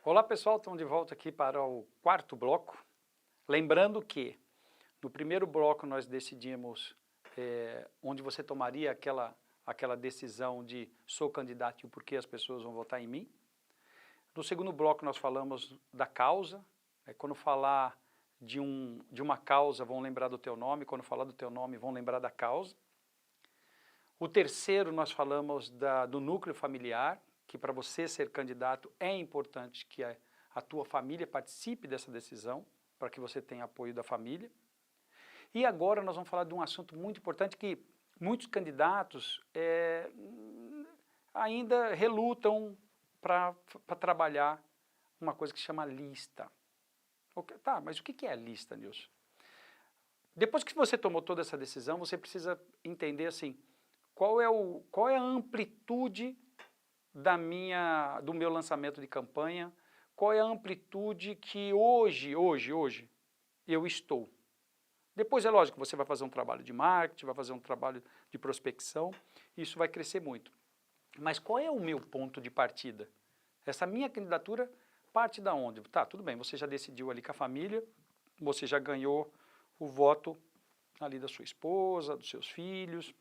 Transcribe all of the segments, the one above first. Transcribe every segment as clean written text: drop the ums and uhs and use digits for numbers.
Olá pessoal, estamos de volta aqui para o quarto bloco. Lembrando que no primeiro bloco nós decidimos onde você tomaria aquela decisão de sou candidato e o porquê as pessoas vão votar em mim. No segundo bloco nós falamos da causa. Quando falar de uma causa vão lembrar do teu nome, quando falar do teu nome vão lembrar da causa. O terceiro nós falamos do núcleo familiar, que para você ser candidato é importante que a tua família participe dessa decisão, para que você tenha apoio da família. E agora nós vamos falar de um assunto muito importante que muitos candidatos ainda relutam para trabalhar uma coisa que se chama lista. Tá, mas o que é a lista, Nilson? Depois que você tomou toda essa decisão, você precisa entender assim, qual é a amplitude do meu lançamento de campanha, qual é a amplitude que hoje eu estou. Depois é lógico, você vai fazer um trabalho de marketing, vai fazer um trabalho de prospecção, isso vai crescer muito. Mas qual é o meu ponto de partida? Essa minha candidatura parte da onde? Tá, tudo bem, você já decidiu ali com a família, você já ganhou o voto ali da sua esposa, dos seus filhos.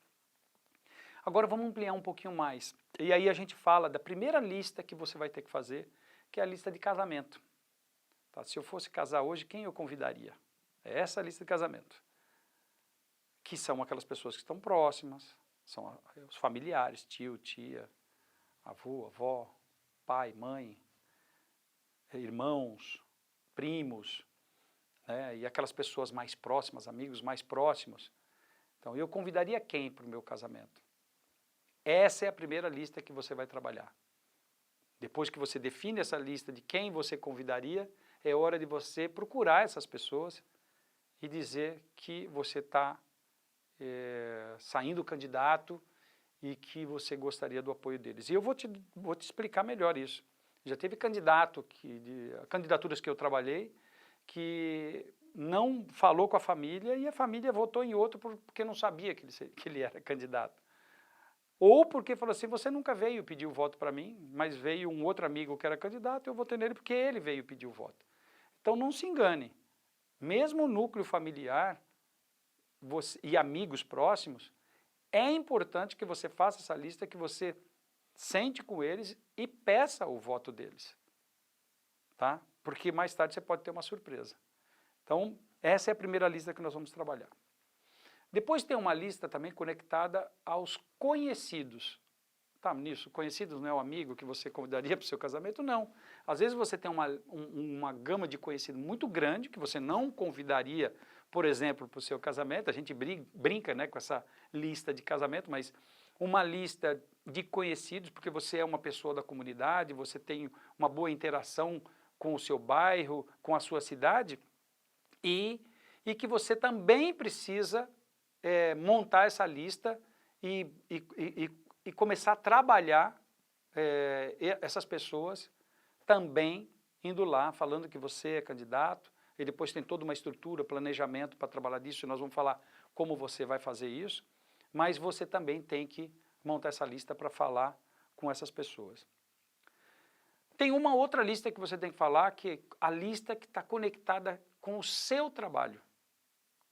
Agora vamos ampliar um pouquinho mais. E aí a gente fala da primeira lista que você vai ter que fazer, que é a lista de casamento. Tá? Se eu fosse casar hoje, quem eu convidaria? É essa a lista de casamento. Que são aquelas pessoas que estão próximas, são os familiares, tio, tia, avô, avó, pai, mãe, irmãos, primos, né? E aquelas pessoas mais próximas, amigos mais próximos. Então eu convidaria quem para o meu casamento? Essa é a primeira lista que você vai trabalhar. Depois que você define essa lista de quem você convidaria, é hora de você procurar essas pessoas e dizer que você está saindo candidato e que você gostaria do apoio deles. E eu vou te explicar melhor isso. Já teve candidaturas que eu trabalhei que não falou com a família e a família votou em outro porque não sabia que ele era candidato. Ou porque falou assim, você nunca veio pedir o voto para mim, mas veio um outro amigo que era candidato, eu votei nele porque ele veio pedir o voto. Então não se engane, mesmo o núcleo familiar e amigos próximos, é importante que você faça essa lista, que você sente com eles e peça o voto deles. Tá? Porque mais tarde você pode ter uma surpresa. Então essa é a primeira lista que nós vamos trabalhar. Depois tem uma lista também conectada aos conhecidos. Tá, nisso, conhecidos não é o amigo que você convidaria para o seu casamento? Não. Às vezes você tem uma gama de conhecidos muito grande que você não convidaria, por exemplo, para o seu casamento. A gente brinca, né, com essa lista de casamento, mas uma lista de conhecidos, porque você é uma pessoa da comunidade, você tem uma boa interação com o seu bairro, com a sua cidade, e que você também precisa montar essa lista e começar a trabalhar essas pessoas também indo lá, falando que você é candidato, e depois tem toda uma estrutura, planejamento para trabalhar disso, e nós vamos falar como você vai fazer isso, mas você também tem que montar essa lista para falar com essas pessoas. Tem uma outra lista que você tem que falar, que é a lista que está conectada com o seu trabalho.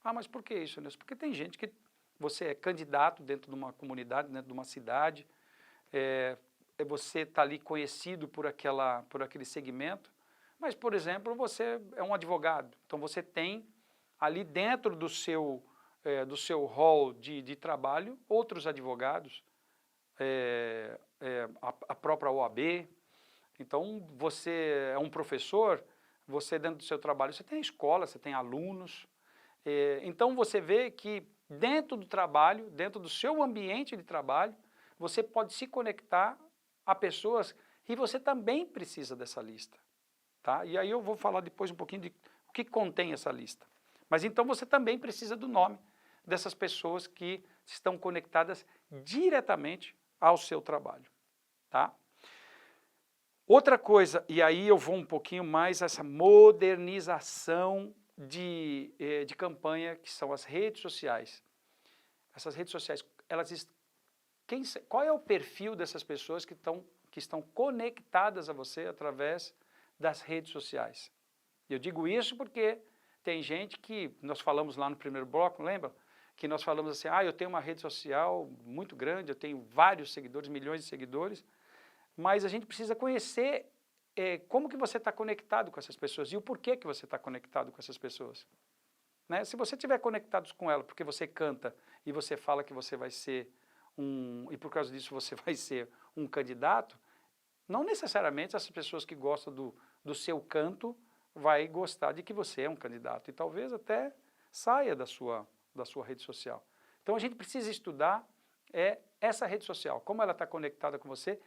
Ah, mas por que isso, Nilson? Porque tem gente que você é candidato dentro de uma comunidade, dentro de uma cidade, você está ali conhecido por aquele segmento, mas, por exemplo, você é um advogado, então você tem ali dentro do seu hall de trabalho outros advogados, a própria OAB, então você é um professor, você dentro do seu trabalho, você tem escola, você tem alunos. Então você vê que dentro do trabalho, dentro do seu ambiente de trabalho, você pode se conectar a pessoas e você também precisa dessa lista. Tá? E aí eu vou falar depois um pouquinho de o que contém essa lista. Mas então você também precisa do nome dessas pessoas que estão conectadas diretamente ao seu trabalho. Tá? Outra coisa, e aí eu vou um pouquinho mais a essa modernização de campanha, que são as redes sociais. Essas redes sociais, qual é o perfil dessas pessoas que estão conectadas a você através das redes sociais. Eu digo isso porque tem gente que, nós falamos lá no primeiro bloco, lembra? Que nós falamos assim, eu tenho uma rede social muito grande, eu tenho vários seguidores, milhões de seguidores, mas a gente precisa conhecer como que você está conectado com essas pessoas e o porquê que você está conectado com essas pessoas. Né? Se você estiver conectado com ela porque você canta e você fala que você vai ser e por causa disso você vai ser um candidato, não necessariamente essas pessoas que gostam do seu canto vai gostar de que você é um candidato e talvez até saia da sua rede social. Então a gente precisa estudar essa rede social, como ela está conectada com você,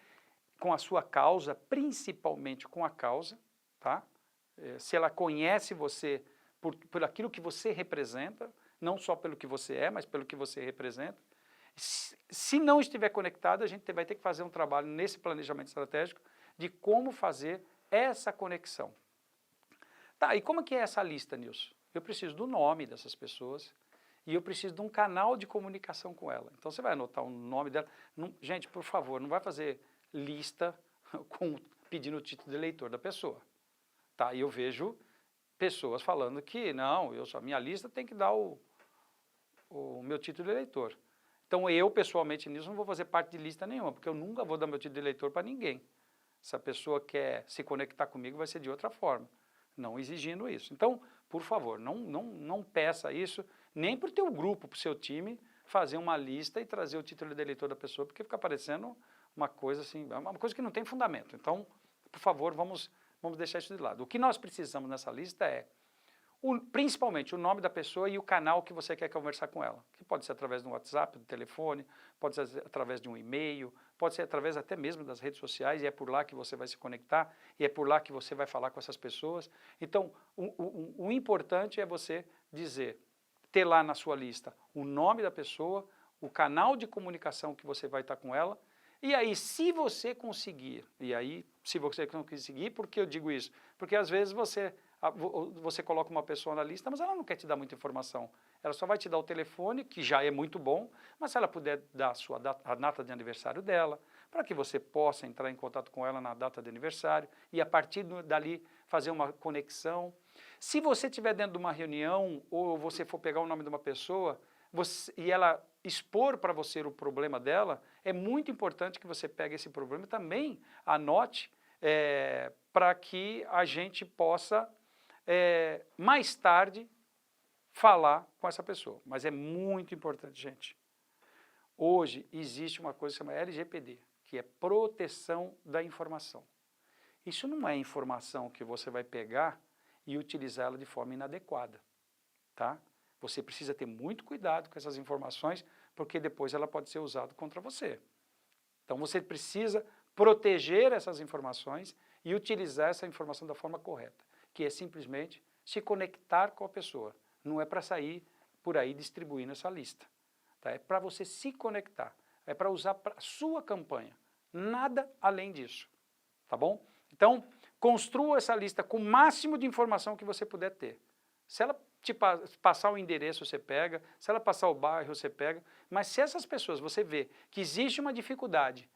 com a sua causa, principalmente com a causa, tá? Se ela conhece você por aquilo que você representa, não só pelo que você é, mas pelo que você representa. Se não estiver conectada, a gente vai ter que fazer um trabalho nesse planejamento estratégico de como fazer essa conexão. Tá, e como que é essa lista, Nilson? Eu preciso do nome dessas pessoas e eu preciso de um canal de comunicação com ela. Então você vai anotar o nome dela. Não, gente, por favor, não vai fazer lista pedindo o título de eleitor da pessoa. Tá, e eu vejo pessoas falando que não, a minha lista tem que dar o meu título de eleitor. Então eu, pessoalmente, nisso, não vou fazer parte de lista nenhuma, porque eu nunca vou dar meu título de eleitor para ninguém. Se a pessoa quer se conectar comigo, vai ser de outra forma, não exigindo isso. Então, por favor, não peça isso, nem para o teu grupo, para o seu time, fazer uma lista e trazer o título de eleitor da pessoa, porque fica parecendo uma coisa assim, uma coisa que não tem fundamento. Então, por favor, vamos deixar isso de lado. O que nós precisamos nessa lista é principalmente o nome da pessoa e o canal que você quer conversar com ela, que pode ser através do WhatsApp, do telefone, pode ser através de um e-mail, pode ser através até mesmo das redes sociais, e é por lá que você vai se conectar, e é por lá que você vai falar com essas pessoas. Então, o importante é você ter lá na sua lista o nome da pessoa, o canal de comunicação que você vai estar com ela, e aí, se você conseguir, por que eu digo isso? Porque às vezes você coloca uma pessoa na lista, mas ela não quer te dar muita informação. Ela só vai te dar o telefone, que já é muito bom, mas se ela puder dar a data de aniversário dela, para que você possa entrar em contato com ela na data de aniversário e a partir dali fazer uma conexão. Se você estiver dentro de uma reunião ou você for pegar o nome de uma pessoa e ela expor para você o problema dela, é muito importante que você pegue esse problema e também anote para que a gente possa mais tarde falar com essa pessoa. Mas é muito importante, gente. Hoje existe uma coisa que se chama LGPD, que é proteção da informação. Isso não é informação que você vai pegar e utilizá-la de forma inadequada, tá? Você precisa ter muito cuidado com essas informações, porque depois ela pode ser usada contra você. Então você precisa proteger essas informações e utilizar essa informação da forma correta, que é simplesmente se conectar com a pessoa. Não é para sair por aí distribuindo essa lista. Tá? É para você se conectar, é para usar para a sua campanha. Nada além disso, tá bom? Então, construa essa lista com o máximo de informação que você puder ter. Se ela te passar o endereço, você pega. Se ela passar o bairro, você pega. Mas se essas pessoas, você vê que existe uma dificuldade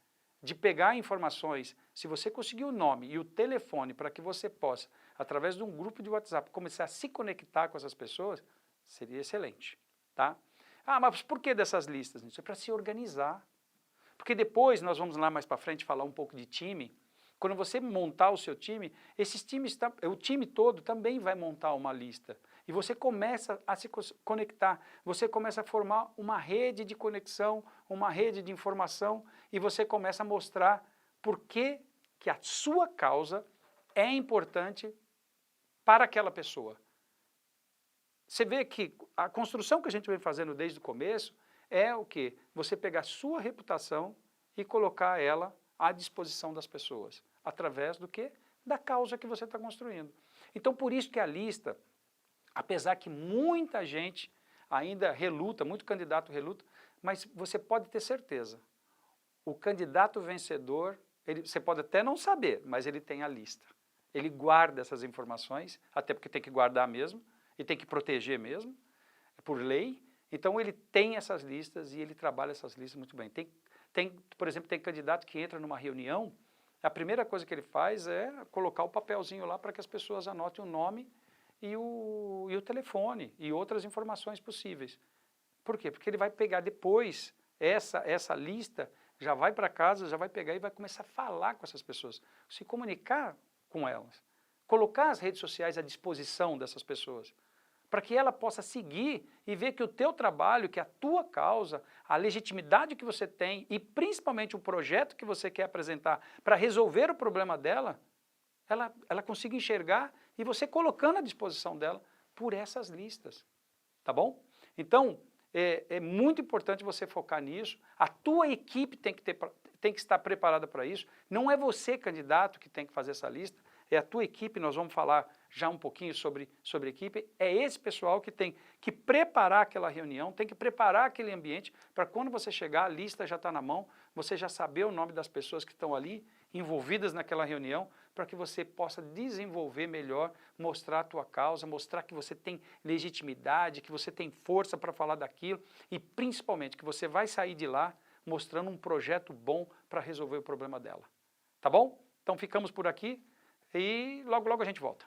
de pegar informações, se você conseguir o nome e o telefone para que você possa, através de um grupo de WhatsApp, começar a se conectar com essas pessoas, seria excelente, tá? Mas por que dessas listas? Isso é para se organizar. Porque depois, nós vamos lá mais para frente falar um pouco de time. Quando você montar o seu time, o time todo também vai montar uma lista. E você começa a se conectar, você começa a formar uma rede de conexão, uma rede de informação, e você começa a mostrar por que a sua causa é importante para aquela pessoa. Você vê que a construção que a gente vem fazendo desde o começo é o quê? Você pegar a sua reputação e colocar ela à disposição das pessoas. Através do quê? Da causa que você está construindo. Então, por isso que a lista, apesar que muita gente ainda reluta, muito candidato reluta, mas você pode ter certeza, o candidato vencedor, você pode até não saber, mas ele tem a lista. Ele guarda essas informações, até porque tem que guardar mesmo, e tem que proteger mesmo, por lei. Então ele tem essas listas e ele trabalha essas listas muito bem. Por exemplo, tem candidato que entra numa reunião a primeira coisa que ele faz é colocar o papelzinho lá para que as pessoas anotem o nome e o telefone e outras informações possíveis. Por quê? Porque ele vai pegar depois essa lista, já vai para casa, já vai pegar e vai começar a falar com essas pessoas, se comunicar com elas, colocar as redes sociais à disposição dessas pessoas, para que ela possa seguir e ver que o teu trabalho, que a tua causa, a legitimidade que você tem e principalmente o projeto que você quer apresentar para resolver o problema dela, ela consiga enxergar e você colocando à disposição dela por essas listas, tá bom? Então, é muito importante você focar nisso, a tua equipe tem que estar preparada para isso, não é você, candidato, que tem que fazer essa lista, é a tua equipe, nós vamos falar já um pouquinho sobre equipe, é esse pessoal que tem que preparar aquela reunião, tem que preparar aquele ambiente, para quando você chegar, a lista já está na mão, você já saber o nome das pessoas que estão ali, envolvidas naquela reunião, para que você possa desenvolver melhor, mostrar a tua causa, mostrar que você tem legitimidade, que você tem força para falar daquilo e principalmente que você vai sair de lá mostrando um projeto bom para resolver o problema dela. Tá bom? Então ficamos por aqui e logo logo a gente volta.